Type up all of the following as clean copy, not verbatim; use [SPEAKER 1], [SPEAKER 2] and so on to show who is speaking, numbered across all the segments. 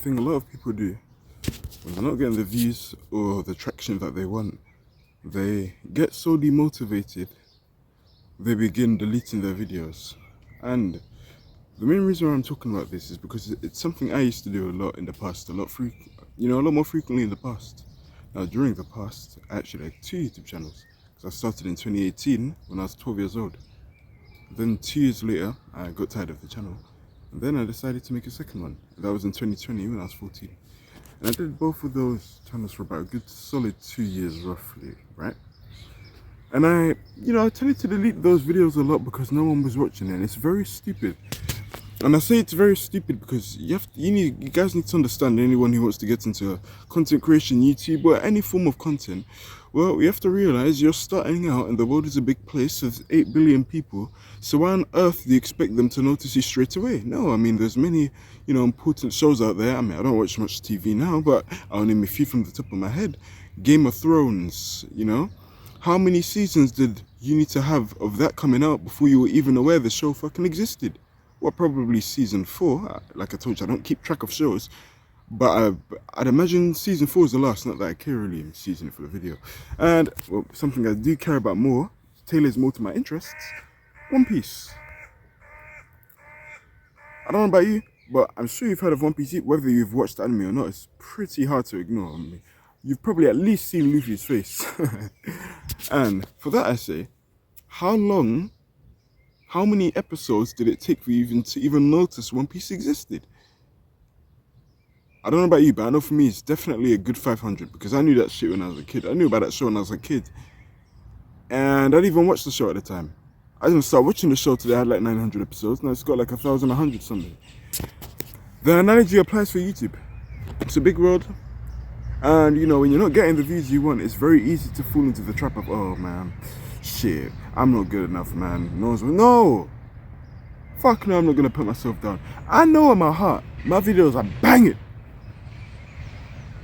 [SPEAKER 1] thing a lot of people do when they're not getting the views or the traction that they want. They get so demotivated, they begin deleting their videos. And the main reason why I'm talking about this is because it's something I used to do a lot in the past, a lot more frequently in the past. Now, during the past, I actually had 2 YouTube channels because I started in 2018 when I was 12 years old. Then 2 years later, I got tired of the channel, and then I decided to make a second one. That was in 2020 when I was 14. And I did both of those channels for about a good solid 2 years roughly, right? And I tended to delete those videos a lot because no one was watching it, and it's very stupid. And I say it's very stupid because you guys need to understand, anyone who wants to get into content creation, YouTube, or any form of content, well, you have to realize you're starting out and the world is a big place with 8 billion people. So why on earth do you expect them to notice you straight away? No, I mean, there's many, important shows out there. I mean, I don't watch much TV now, but I'll name a few from the top of my head. Game of Thrones, How many seasons did you need to have of that coming out before you were even aware the show fucking existed? Well, probably season 4. Like I told you, I don't keep track of shows, but I'd imagine season 4 is the last. Not that I care really in season for the video. And something I do care about more, tailors more to my interests, One Piece. I don't know about you, but I'm sure you've heard of One Piece. Whether you've watched the anime or not, it's pretty hard to ignore. I mean, you've probably at least seen Luffy's face. And for that I say, how many episodes did it take for you to even notice One Piece existed? I don't know about you, but I know for me it's definitely a good 500 because I knew that shit when I was a kid. I knew about that show when I was a kid. And I didn't even watch the show at the time. I didn't start watching the show till they had like 900 episodes. Now it's got like 1,100 something. The analogy applies for YouTube. It's a big world. And when you're not getting the views you want, it's very easy to fall into the trap of, oh man, shit, I'm not good enough, man. No! Fuck no, I'm not gonna put myself down. I know in my heart, my videos are banging.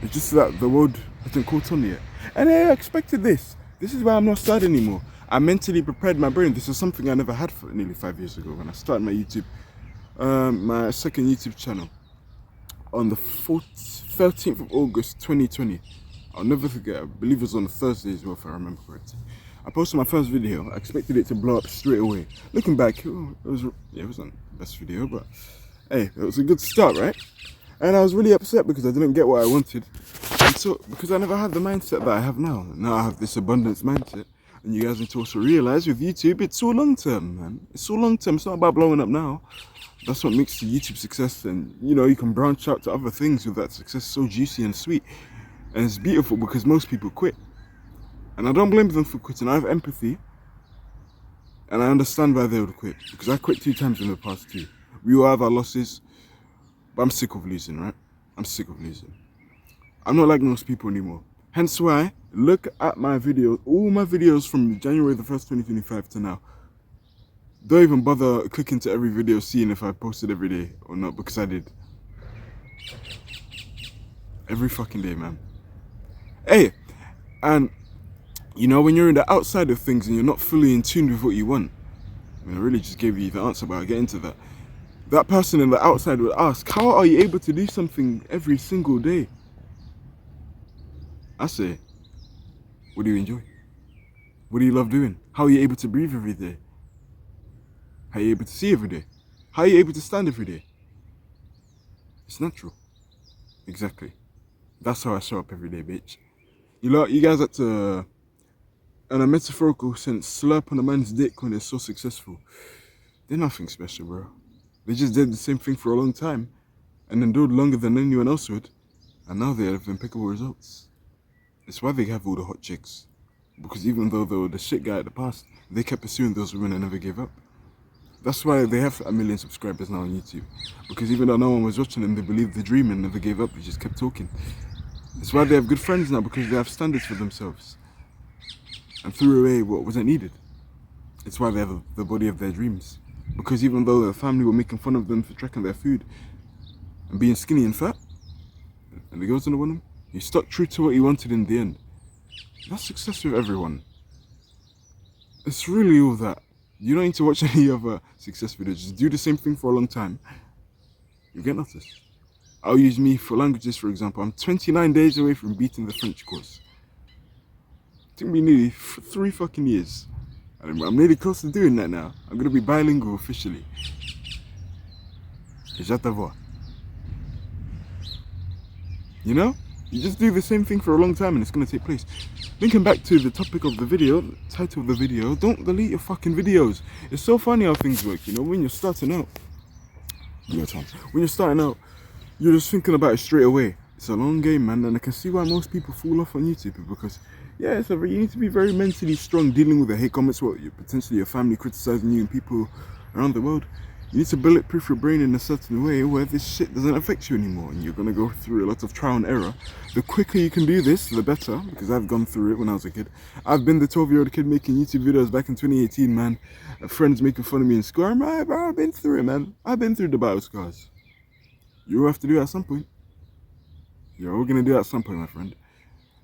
[SPEAKER 1] It's just that the world hasn't caught on yet. And I expected this. This is why I'm not sad anymore. I mentally prepared my brain. This is something I never had for nearly 5 years ago when I started my YouTube, my second YouTube channel on the 13th of August 2020. I'll never forget. I believe it was on a Thursday as well, if I remember correctly. I posted my first video. I expected it to blow up straight away. Looking back, it wasn't the best video, but hey, it was a good start, right? And I was really upset because I didn't get what I wanted. And so, because I never had the mindset that I have now. Now I have this abundance mindset. And you guys need to also realize with YouTube, it's all long term, man. It's all long term. It's not about blowing up now. That's what makes the YouTube success. And you can branch out to other things with that success. So juicy and sweet. And it's beautiful because most people quit. And I don't blame them for quitting. I have empathy. And I understand why they would quit. Because I quit 2 times in the past too. We all have our losses. But I'm sick of losing, right? I'm sick of losing. I'm not like most people anymore. Hence why, look at my videos. All my videos from January the 1st, 2025 to now. Don't even bother clicking to every video seeing if I posted every day or not, because I did. Every fucking day, man. Hey, and when you're in the outside of things and you're not fully in tune with what you want, I mean, I really just gave you the answer, but I'll get into that. That person in the outside would ask, how are you able to do something every single day? I say, what do you enjoy? What do you love doing? How are you able to breathe every day? How are you able to see every day? How are you able to stand every day? It's natural. Exactly. That's how I show up every day, bitch. You guys had to, in a metaphorical sense, slurp on a man's dick when they're so successful. They're nothing special, bro. They just did the same thing for a long time and endured longer than anyone else would. And now they have impeccable results. It's why they have all the hot chicks. Because even though they were the shit guy at the past, they kept pursuing those women and never gave up. That's why they have 1 million subscribers now on YouTube. Because even though no one was watching them, they believed the dream and never gave up. They just kept talking. It's why they have good friends now, because they have standards for themselves. And threw away what wasn't needed. It's why they have the body of their dreams. Because even though their family were making fun of them for tracking their food and being skinny and fat, and the girls didn't want them, he stuck true to what he wanted in the end. That's success with everyone. It's really all that. You don't need to watch any other success videos. Just do the same thing for a long time. You get noticed. I'll use me for languages, for example. I'm 29 days away from beating the French course. It took me nearly 3 fucking years. And I'm nearly close to doing that now. I'm going to be bilingual officially. J'attends. You know? You just do the same thing for a long time and it's going to take place. Linking back to the topic of the video, the title of the video, don't delete your fucking videos. It's so funny how things work, you know, when you're starting out. When you're starting out, you're just thinking about it straight away. It's a long game, man, and I can see why most people fall off on YouTube because, yeah, you need to be very mentally strong dealing with the hate comments, potentially your family criticizing you and people around the world. You need to bulletproof your brain in a certain way where this shit doesn't affect you anymore and you're going to go through a lot of trial and error. The quicker you can do this, the better, because I've gone through it when I was a kid. I've been the 12-year-old kid making YouTube videos back in 2018, man. Friends making fun of me in school. I've been through it, man. I've been through the battle scars. You have to do it at some point. You're all going to do it at some point, my friend.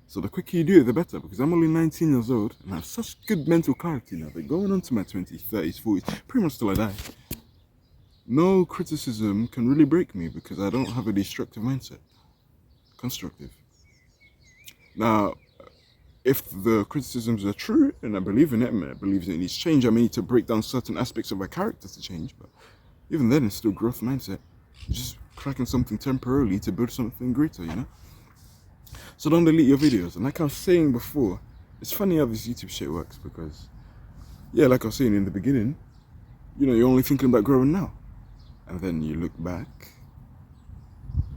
[SPEAKER 1] So the quicker you do it, the better, because I'm only 19 years old and I have such good mental clarity now. But going on to my 20s, 30s, 40s, pretty much till I die. No criticism can really break me because I don't have a destructive mindset. Constructive. Now, if the criticisms are true and I believe in it, and I believe it needs change, I may need to break down certain aspects of my character to change, but even then it's still growth mindset. Just cracking something temporarily to build something greater, you know? So don't delete your videos. And like I was saying before, it's funny how this YouTube shit works because, yeah, like I was saying in the beginning, you know, you're only thinking about growing now. And then you look back.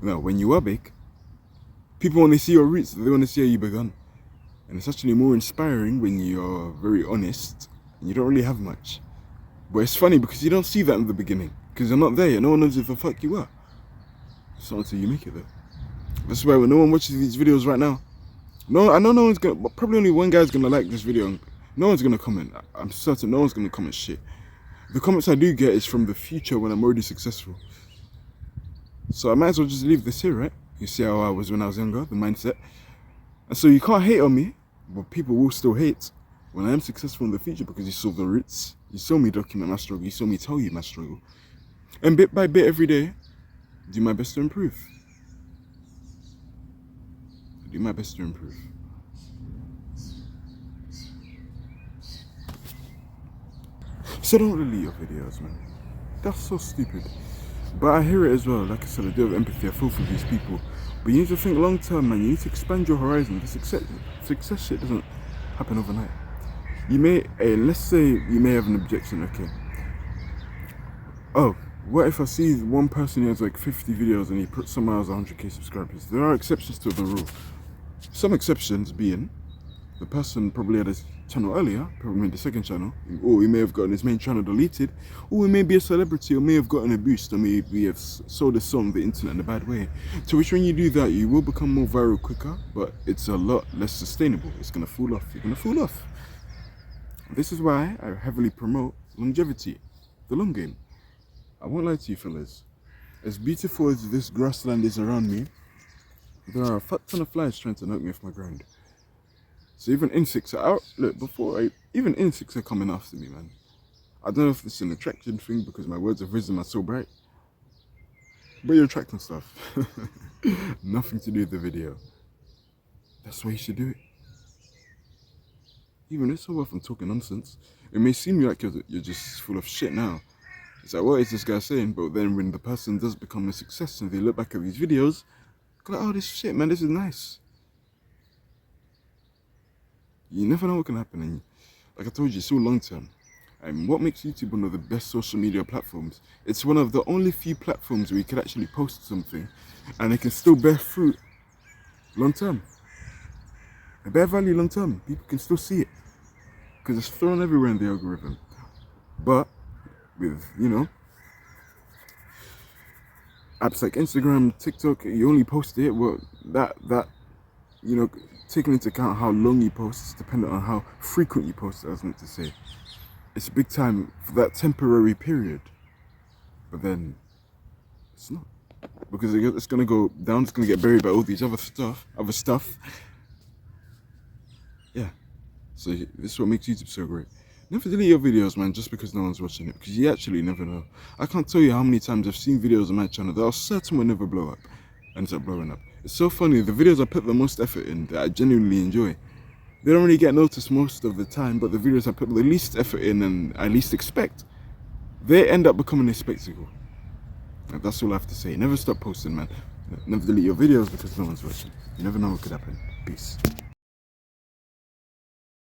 [SPEAKER 1] No, when you are big, people want to see your roots, they want to see how you begun. And it's actually more inspiring when you're very honest and you don't really have much. But it's funny because you don't see that in the beginning. Because you're not there yet, no one knows if the fuck you are. It's not until you make it though. That's why when no one watches these videos right now, I know no one's gonna, but probably only one guy's gonna like this video. No one's gonna comment. I'm certain no one's gonna comment shit. The comments I do get is from the future when I'm already successful. So I might as well just leave this here, right? You see how I was when I was younger, the mindset. And so you can't hate on me, but people will still hate when I am successful in the future because you saw the roots. You saw me document my struggle. You saw me tell you my struggle. And bit by bit every day, do my best to improve. Do my best to improve. So don't delete your videos, man. That's so stupid. But I hear it as well. Like I said, I do have empathy. I feel for these people. But you need to think long term, man. You need to expand your horizon. The success shit doesn't happen overnight. You may, let's say you may have an objection, okay. Oh, what if I see one person who has like 50 videos and he puts somewhere else 100k subscribers? There are exceptions to the rule. Some exceptions being, the person probably had a channel earlier, probably made the second channel, or he may have gotten his main channel deleted, or he may be a celebrity, or may have gotten a boost, or maybe have sold a song on the internet in a bad way. To which when you do that, you will become more viral quicker, but it's a lot less sustainable. It's gonna fall off. You're gonna fall off. This is why I heavily promote longevity, the long game. I won't lie to you fellas. As beautiful as this grassland is around me, there are a fat ton of flies trying to knock me off my ground. So even insects are out. Look, even insects are coming after me, man. I don't know if it's an attraction thing because my words of wisdom are so bright. But you're attracting stuff. Nothing to do with the video. That's why you should do it. Even if so often talking nonsense, it may seem like you're just full of shit now. It's like, what is this guy saying? But then when the person does become a success and they look back at these videos, they're like, oh, this shit, man, this is nice. You never know what can happen. And like I told you, it's all long term. And what makes YouTube one of the best social media platforms? It's one of the only few platforms where you can actually post something and it can still bear fruit long term. It bear value long term. People can still see it because it's thrown everywhere in the algorithm. But with, you know, apps like Instagram, TikTok, you only post it, well, that you know, taking into account how long you post, it's dependent on how frequent you post, I was meant to say. It's a big time for that temporary period. But then, it's not. Because it's going to go down, it's going to get buried by all these other stuff. Yeah. So this is what makes YouTube so great. Never delete your videos, man, just because no one's watching it. Because you actually never know. I can't tell you how many times I've seen videos on my channel that I was certain will never blow up. ends up blowing up. It's so funny, the videos I put the most effort in that I genuinely enjoy, they don't really get noticed most of the time, but the videos I put the least effort in and I least expect, they end up becoming a spectacle. And that's all I have to say. Never stop posting, man. Never delete your videos because no one's watching. You never know what could happen. Peace.